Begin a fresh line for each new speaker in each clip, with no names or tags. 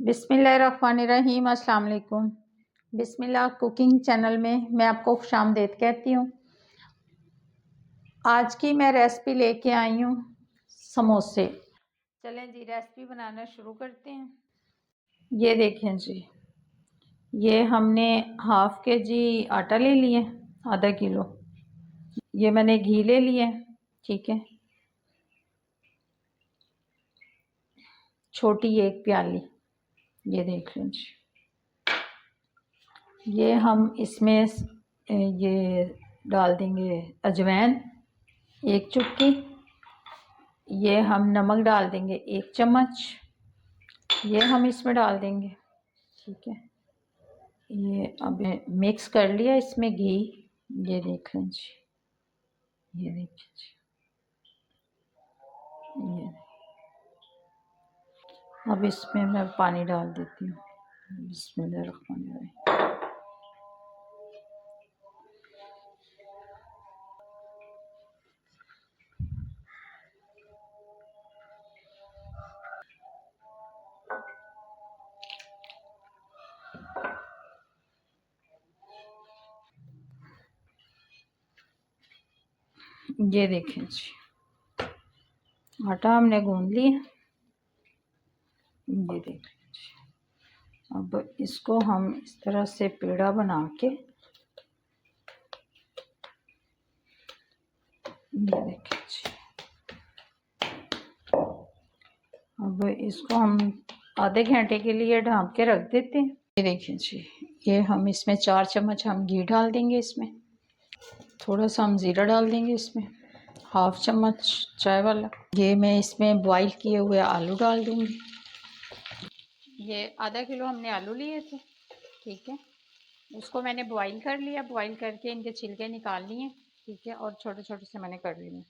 बिस्मिल्लाहिर्रहमानिर्रहीम। अस्सलाम वालेकुम। बिस्मिल्लाह कुकिंग चैनल में मैं आपको खुशामदीद कहती हूँ। आज की मैं रेसिपी लेके आई हूँ समोसे। चलें जी रेसिपी बनाना शुरू करते हैं। ये देखें जी, ये हमने हाफ के जी आटा ले लिया, आधा किलो। ये मैंने घी ले लिया, ठीक है, छोटी एक प्याली। ये देख लें जी। ये हम इसमें ये डाल देंगे अजवाइन एक चुटकी। ये हम नमक डाल देंगे 1 चम्मच, ये हम इसमें डाल देंगे, ठीक है। ये अब मिक्स कर लिया इसमें घी। ये देख लें जी, ये देखिए जी, ये अब इसमें मैं पानी डाल देती हूँ। बिस्मिल्लाहिर्रहमानिर्रहीम। ये देखें जी, आटा हमने गूंद लिया। ये देख लीजिए। अब इसको हम इस तरह से पेड़ा बना के, ये देखें जी, अब इसको हम आधे घंटे के लिए ढाँप के रख देते हैं। ये देखें जी, ये हम इसमें 4 चम्मच हम घी डाल देंगे। इसमें थोड़ा सा हम ज़ीरा डाल देंगे, इसमें हाफ चम्मच चाय वाला। ये मैं इसमें बॉईल किए हुए आलू डाल दूँगी। ये आधा किलो हमने आलू लिए थे, ठीक है, उसको मैंने बॉईल कर लिया। बॉईल करके इनके छिलके निकाल लिए, ठीक है, और छोटे छोटे से मैंने कर लिए।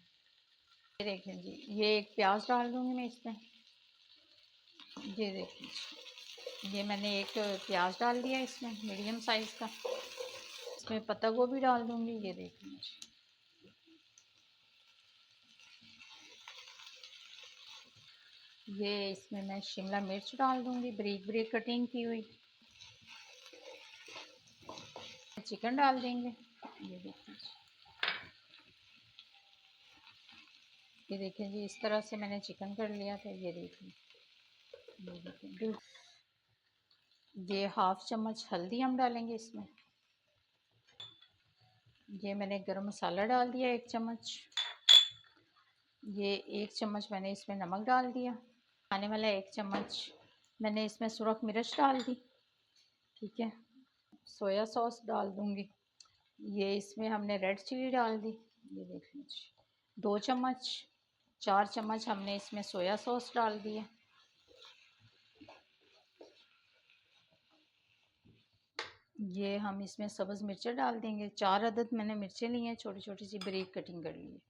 ये देखें जी, ये एक प्याज डाल दूँगी मैं इसमें। ये देखें, ये मैंने एक प्याज डाल दिया इसमें, मीडियम साइज़ का। इसमें पत्ता गोभी डाल दूँगी। ये देखें जी, ये इसमें मैं शिमला मिर्च डाल दूँगी बारीक बारीक कटिंग की हुई। चिकन डाल देंगे। ये देखें जी, ये देखें जी, इस तरह से मैंने चिकन कर लिया था। ये देखें, ये देखें, ये हाफ चम्मच हल्दी हम डालेंगे इसमें। ये मैंने गरम मसाला डाल दिया 1 चम्मच। ये 1 चम्मच मैंने इसमें नमक डाल दिया। खाने वाला 1 चम्मच मैंने इसमें सुरख मिर्च डाल दी, ठीक है। सोया सॉस डाल दूँगी। ये इसमें हमने रेड चिली डाल दी। ये देख लीजिए 2 चम्मच। 4 चम्मच हमने इसमें सोया सॉस डाल दिया। ये हम इसमें सब्ज़ मिर्चें डाल देंगे। 4 अदद मैंने मिर्चें ली हैं, छोटी छोटी सी बारीक कटिंग कर ली है।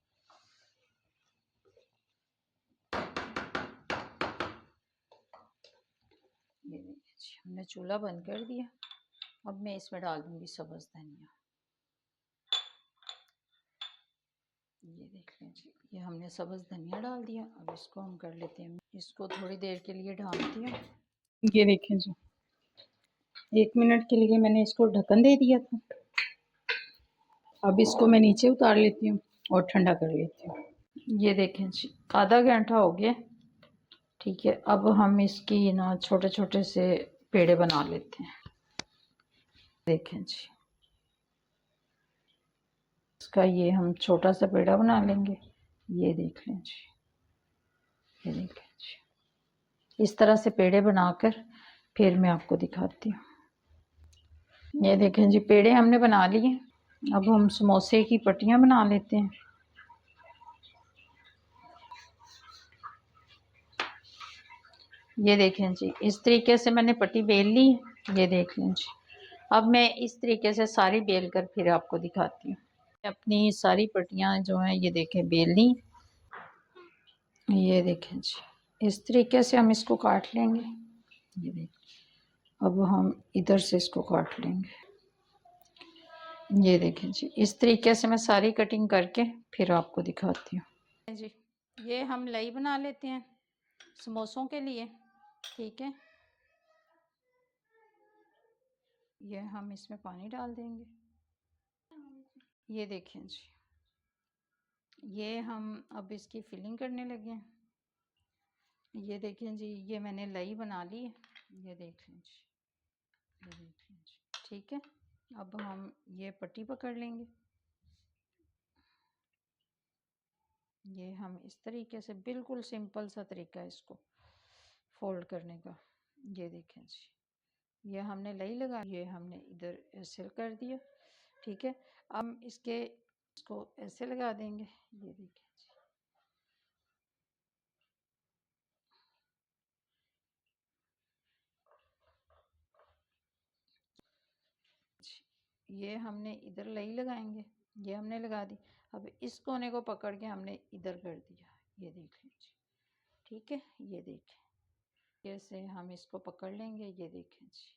ये देखिए, हमने चूल्हा बंद कर दिया। अब मैं इसमें डाल दूँगी सब्ज़ धनिया। ये देख लें जी, ये हमने सब्ज़ धनिया डाल दिया। अब इसको हम कर लेते हैं, इसको थोड़ी देर के लिए ढाँप दिया। ये देखें जी, 1 मिनट के लिए मैंने इसको ढक्कन दे दिया था। अब इसको मैं नीचे उतार लेती हूँ और ठंडा कर लेती हूँ। ये देखें जी, आधा घंटा हो गया, ठीक है। अब हम इसकी ना छोटे छोटे से पेड़े बना लेते हैं। देखें जी, इसका ये हम छोटा सा पेड़ा बना लेंगे। ये देख लें जी, ये देखें जी, इस तरह से पेड़े बनाकर फिर मैं आपको दिखाती हूँ। ये देखें जी, पेड़े हमने बना लिए। अब हम समोसे की पट्टियाँ बना लेते हैं। ये देखें जी, इस तरीके से मैंने पट्टी बेल ली। ये देख लें जी, अब मैं इस तरीके से सारी बेल कर फिर आपको दिखाती हूँ। अपनी सारी पट्टियाँ जो हैं ये देखें बेल ली। ये देखें जी, इस तरीके से हम इसको काट लेंगे। ये देखें, अब हम इधर से इसको काट लेंगे। ये देखें जी, इस तरीके से मैं सारी कटिंग करके फिर आपको दिखाती हूँ। जी, ये हम लई बना लेते हैं समोसों के लिए, ठीक है। ये हम इसमें पानी डाल देंगे। ये देखें जी, ये हम अब इसकी फिलिंग करने लगे हैं। ये देखें जी, ये मैंने लई बना ली है। ये देख लें जी, ये देख लें जी, ठीक है। अब हम ये पट्टी पकड़ लेंगे। ये हम इस तरीके से, बिल्कुल सिंपल सा तरीका है इसको फोल्ड करने का। ये देखें जी, ये हमने लई लगा, ये हमने इधर ऐसे कर दिया, ठीक है। अब इसको ऐसे लगा देंगे। ये देखें जी, ये हमने इधर लई लगाएंगे। ये हमने लगा दी। अब इस कोने को पकड़ के हमने इधर कर दिया। ये देख लीजिए, ठीक है। ये देखें, कैसे हम इसको पकड़ लेंगे। ये देखें जी,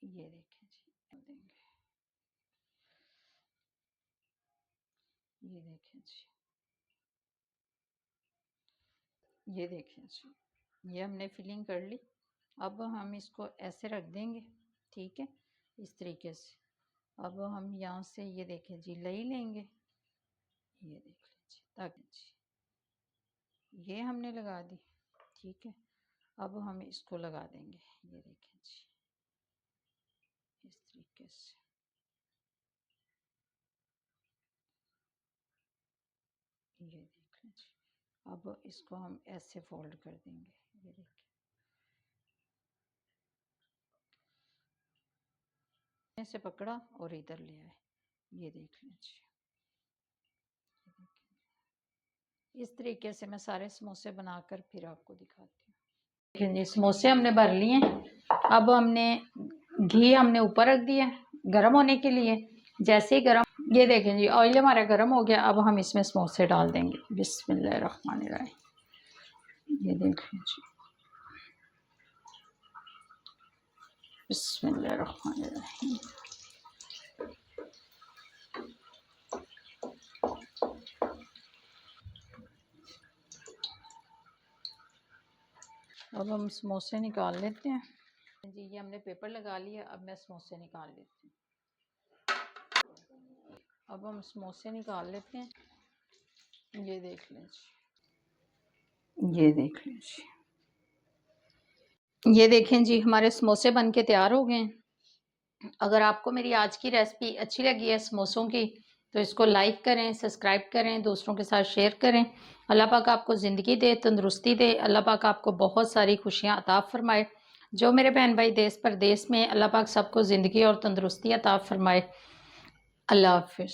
ये देखें जी, देंगे। ये देखें जी, ये देखें जी, ये हमने फिलिंग कर ली। अब हम इसको ऐसे रख देंगे, ठीक है, इस तरीके से। अब हम यहाँ से ये देखें जी, लई लेंगे। ये देख लीजिए, ताकि जी ये हमने लगा दी, ठीक है। अब हम इसको लगा देंगे। ये देखें जी, इस तरीके से। ये देख लें जी, अब इसको हम ऐसे फोल्ड कर देंगे। ये देखिए, ऐसे पकड़ा और इधर ले आए। ये देख लें जी, इस तरीके से मैं सारे समोसे बनाकर फिर आपको दिखाती हूँ। देखिए जी, समोसे हमने भर लिए। अब हमने घी हमने ऊपर रख दिया गर्म होने के लिए। जैसे ही गर्म, ये देखें जी, ऑयल हमारा गर्म हो गया। अब हम इसमें समोसे डाल देंगे। बिस्मिल्लाहिर्रहमानिर्रहीम। ये देखें जी, बिस्मिल्लाहिर्रहमानिर्रहीम। अब हम समोसे निकाल लेते हैं जी। ये हमने पेपर लगा लिया। अब मैं समोसे निकाल लेती हूँ। अब हम समोसे निकाल लेते हैं। ये देख लें जी, ये देख लें जी, ये देखें जी, हमारे समोसे बन के तैयार हो गए हैं। अगर आपको मेरी आज की रेसिपी अच्छी लगी है समोसों की, तो इसको लाइक करें, सब्सक्राइब करें, दूसरों के साथ शेयर करें। अल्लाह पाक आपको ज़िंदगी दे, तंदुरुस्ती दे। अल्लाह पाक आपको बहुत सारी खुशियाँ अता फरमाए। जो मेरे बहन भाई देश परदेश में, अल्लाह पाक सबको ज़िंदगी और तंदुरुस्ती अता फरमाए। अल्लाह हाफिज़।